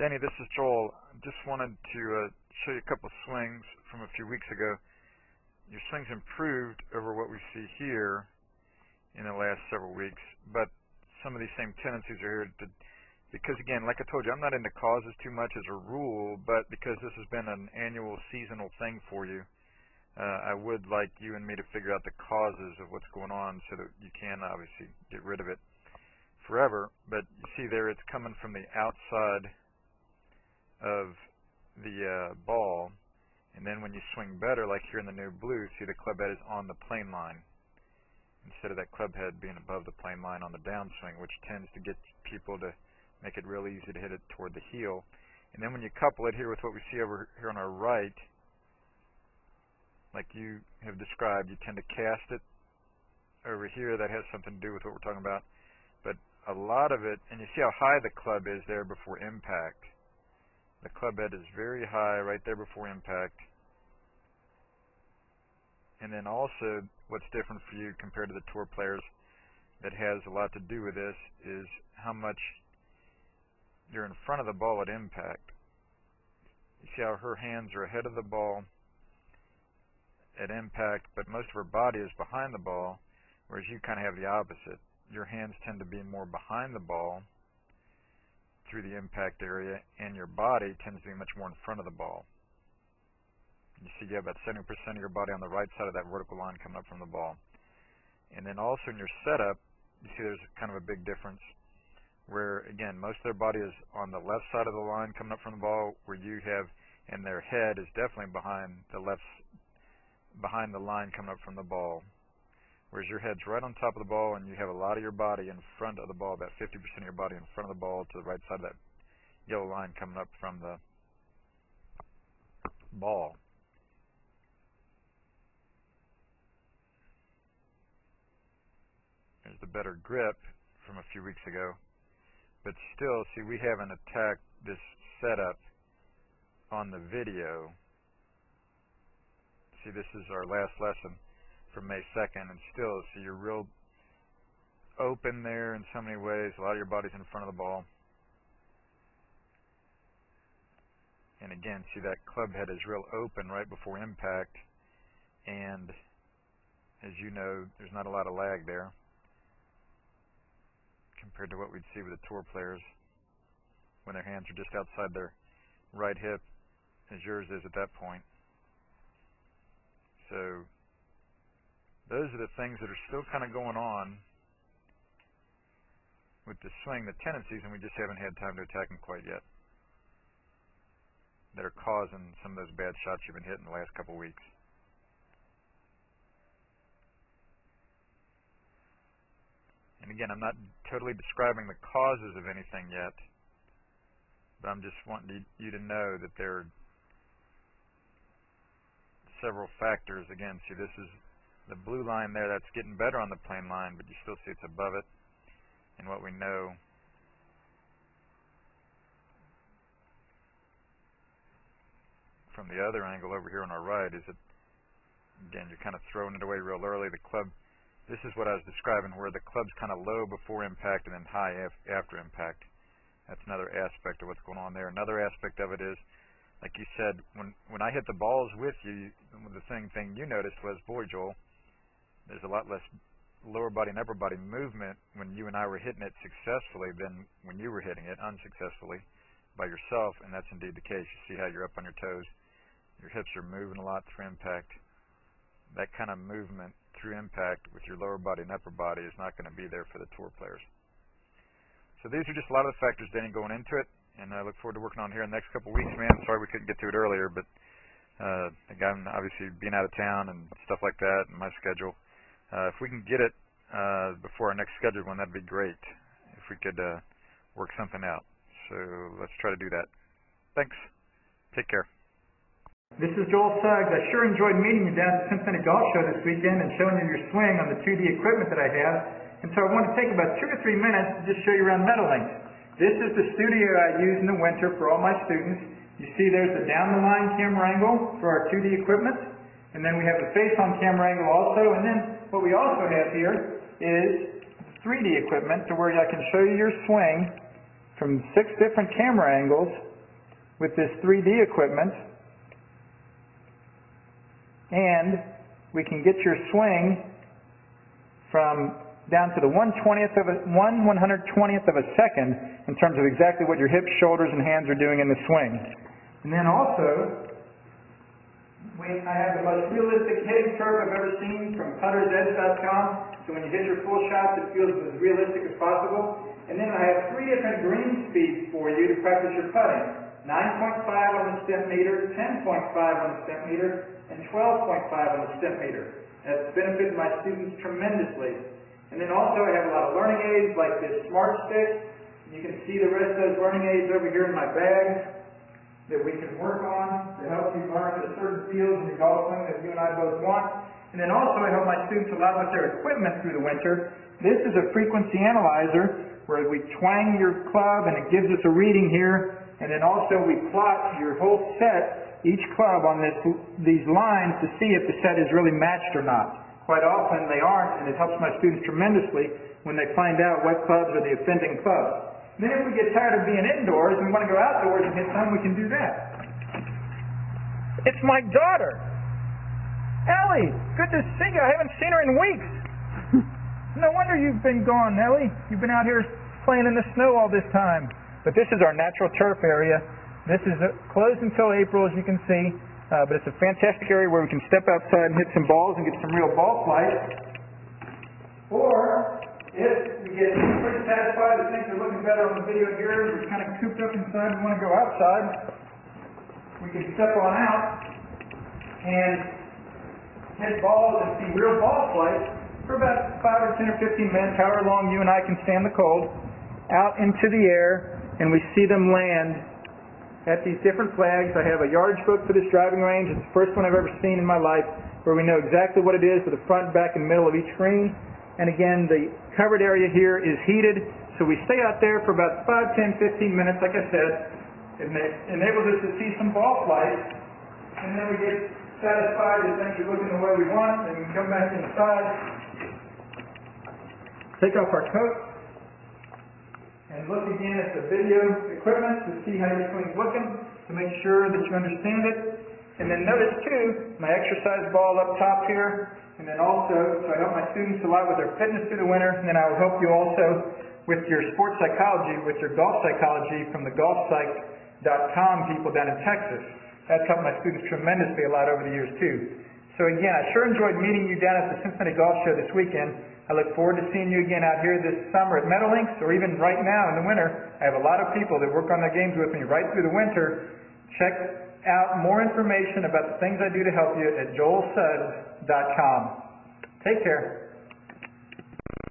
Danny, this is Joel. Just wanted to show you a couple of swings from a few weeks ago. Your swings improved over what we see here in the last several weeks, but some of these same tendencies are here because, again, like I told you, I'm not into causes too much as a rule, but because this has been an annual seasonal thing for you, I would like you and me to figure out the causes of what's going on so that you can obviously get rid of it forever. But you see there, it's coming from the outside of the ball, and then when you swing better, like here in the new blue, see the club head is on the plane line instead of that club head being above the plane line on the downswing, which tends to get people to make it real easy to hit it toward the heel. And then when you couple it here with what we see over here on our right, like you have described, you tend to cast it over here. That has something to do with what we're talking about. But a lot of it, and you see how high the club is there before impact. The club head is very high right there before impact. And then also, what's different for you compared to the tour players that has a lot to do with this is how much you're in front of the ball at impact. You see how her hands are ahead of the ball at impact, but most of her body is behind the ball, whereas you kind of have the opposite. Your hands tend to be more behind the ball through the impact area, and your body tends to be much more in front of the ball. You see you have about 70% of your body on the right side of that vertical line coming up from the ball. And then also in your setup, you see there's kind of a big difference where, again, most of their body is on the left side of the line coming up from the ball, where you have, and their head is definitely behind the line coming up from the ball. Whereas your head's right on top of the ball, and you have a lot of your body in front of the ball, about 50% of your body in front of the ball to the right side of that yellow line coming up from the ball. There's the better grip from a few weeks ago. But still, see, we haven't attacked this setup on the video. See, this is our last lesson from May 2nd, and still, see, you're real open there in so many ways. A lot of your body's in front of the ball. And again, see, that club head is real open right before impact, and as you know, there's not a lot of lag there compared to what we'd see with the tour players when their hands are just outside their right hip, as yours is at that point. So those are the things that are still kind of going on with the swing, the tendencies, and we just haven't had time to attack them quite yet, that are causing some of those bad shots you've been hitting the last couple weeks. And again, I'm not totally describing the causes of anything yet, but I'm just wanting you to know that there are several factors. Again, see, this is the blue line there. That's getting better on the plane line, but you still see it's above it. And what we know from the other angle over here on our right is that, again, you're kind of throwing it away real early. The club, this is what I was describing, where the club's kind of low before impact and then high after impact. That's another aspect of what's going on there. Another aspect of it is, like you said, when I hit the balls with you, the thing you noticed was, boy, Joel, there's a lot less lower body and upper body movement when you and I were hitting it successfully than when you were hitting it unsuccessfully by yourself, and that's indeed the case. You see how you're up on your toes. Your hips are moving a lot through impact. That kind of movement through impact with your lower body and upper body is not going to be there for the tour players. So these are just a lot of the factors, Danny, going into it, and I look forward to working on here in the next couple of weeks, man. Sorry we couldn't get to it earlier, but again, obviously being out of town and stuff like that and my schedule. If we can get it before our next scheduled one, that'd be great, if we could work something out. So let's try to do that. Thanks. Take care. This is Joel Suggs. I sure enjoyed meeting you down at the Cincinnati Golf Show this weekend and showing you your swing on the 2D equipment that I have. And so I want to take about 2 to 3 minutes to just show you around Meadowlinks. This is the studio I use in the winter for all my students. You see there's the down-the-line camera angle for our 2D equipment. And then we have the face-on camera angle also. And then what we also have here is 3D equipment to where I can show you your swing from 6 different camera angles with this 3D equipment, and we can get your swing from down to the 1/120th of a second in terms of exactly what your hips, shoulders, and hands are doing in the swing. And then also, I have the most realistic hitting curve I've ever seen from puttersedge.com. So when you hit your full shots, it feels as realistic as possible. And then I have 3 different green speeds for you to practice your putting. 9.5 on the step meter, 10.5 on the step meter, and 12.5 on the step meter. That's benefited my students tremendously. And then also I have a lot of learning aids like this Smart Stick. You can see the rest of those learning aids over here in my bag that we can work on to help you learn the certain fields in your golf swing that you and I both want. And then also I help my students a lot with their equipment through the winter. This is a frequency analyzer where we twang your club and it gives us a reading here. And then also we plot your whole set, each club on these lines to see if the set is really matched or not. Quite often they aren't, and it helps my students tremendously when they find out what clubs are the offending clubs. Then if we get tired of being indoors and we want to go outdoors and hit some, we can do that. It's my daughter! Ellie! Good to see you. I haven't seen her in weeks. No wonder you've been gone, Ellie. You've been out here playing in the snow all this time. But this is our natural turf area. This is closed until April, as you can see. But it's a fantastic area where we can step outside and hit some balls and get some real ball flight. Or, if we get pretty satisfied that things are looking better on the video here, we're kind of cooped up inside and want to go outside, we can step on out and hit balls and see real ball flight for about 5 or 10 or 15 minutes, however long you and I can stand the cold, out into the air, and we see them land at these different flags. I have a yardage book for this driving range. It's the first one I've ever seen in my life where we know exactly what it is for the front, back, and middle of each green. And again, the covered area here is heated, so we stay out there for about 5, 10, 15 minutes, like I said. It enables us to see some ball flight, and then we get satisfied that things are looking the way we want, and we can come back inside, take off our coat, and look again at the video equipment to see how your swing's looking, to make sure that you understand it. And then notice too, my exercise ball up top here, and then also, so I help my students a lot with their fitness through the winter, and then I will help you also with your sports psychology, with your golf psychology from the golfpsych.com people down in Texas. That's helped my students tremendously a lot over the years too. So again, I sure enjoyed meeting you down at the Cincinnati Golf Show this weekend. I look forward to seeing you again out here this summer at Meadowlinks, or even right now in the winter. I have a lot of people that work on their games with me right through the winter. Check out more information about the things I do to help you at joelsuggs.com. Take care.